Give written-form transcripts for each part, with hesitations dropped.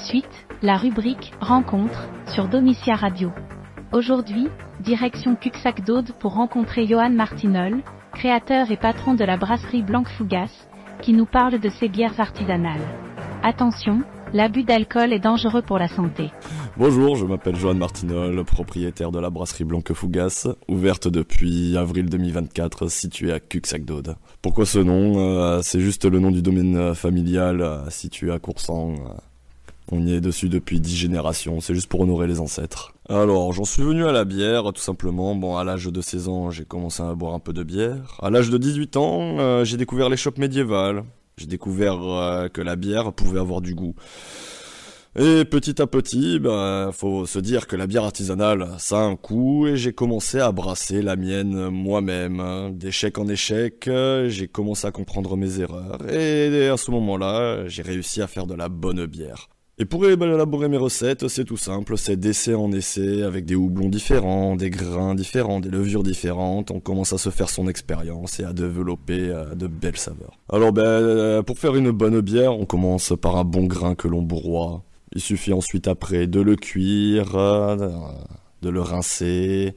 suite, la rubrique « Rencontre » sur Domitia Radio. Aujourd'hui, direction Cuxac d'Aude pour rencontrer Johan Martinol, créateur et patron de la brasserie Blanque Fougasse, qui nous parle de ses bières artisanales. Attention, l'abus d'alcool est dangereux pour la santé. Bonjour, je m'appelle Johan Martinol, propriétaire de la brasserie Blanque Fougasse, ouverte depuis avril 2024, située à Cuxac d'Aude. Pourquoi ce nom? C'est juste le nom du domaine familial situé à Coursan. On y est dessus depuis 10 générations, c'est juste pour honorer les ancêtres. Alors, j'en suis venu à la bière, tout simplement. Bon, à l'âge de 16 ans, j'ai commencé à boire un peu de bière. À l'âge de 18 ans, j'ai découvert les shops médiévales. J'ai découvert que la bière pouvait avoir du goût. Et petit à petit, faut se dire que la bière artisanale, ça a un coût, et j'ai commencé à brasser la mienne moi-même. D'échec en échec, j'ai commencé à comprendre mes erreurs, et à ce moment-là, j'ai réussi à faire de la bonne bière. Et pour élaborer mes recettes, c'est tout simple, c'est d'essai en essai, avec des houblons différents, des grains différents, des levures différentes. On commence à se faire son expérience et à développer de belles saveurs. Alors pour faire une bonne bière, on commence par un bon grain que l'on broie. Il suffit ensuite après de le cuire, de le rincer,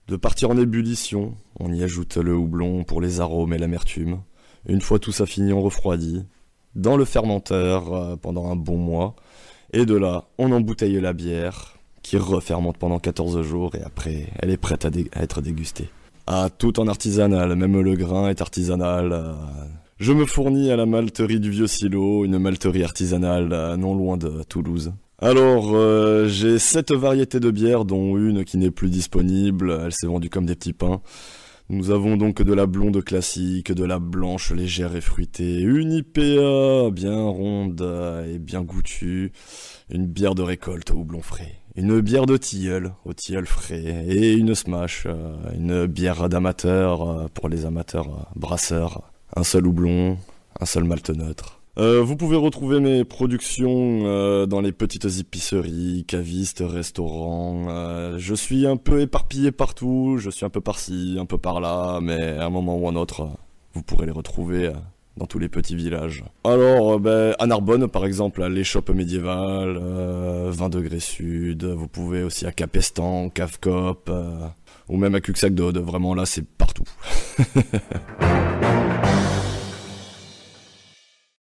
de partir en ébullition. On y ajoute le houblon pour les arômes et l'amertume. Une fois tout ça fini, on refroidit dans le fermenteur pendant un bon mois, et de là, on embouteille la bière, qui refermente pendant 14 jours, et après, elle est prête à être dégustée. Ah, tout en artisanal, même le grain est artisanal. Je me fournis à la malterie du Vieux Silo, une malterie artisanale non loin de Toulouse. Alors, j'ai 7 variétés de bière, dont une qui n'est plus disponible, elle s'est vendue comme des petits pains. Nous avons donc de la blonde classique, de la blanche légère et fruitée, une IPA bien ronde et bien goûtue, une bière de récolte au houblon frais, une bière de tilleul au tilleul frais, et une smash, une bière d'amateur pour les amateurs brasseurs. Un seul houblon, un seul malt neutre. Vous pouvez retrouver mes productions dans les petites épiceries, cavistes, restaurants. Je suis un peu éparpillé partout, je suis un peu par-ci, un peu par-là, mais à un moment ou un autre, vous pourrez les retrouver dans tous les petits villages. Alors, à Narbonne, par exemple, les shops médiévales, 20 degrés sud, vous pouvez aussi à Capestan, Cavecop, ou même à Cuxac d'Aude, vraiment là, c'est partout.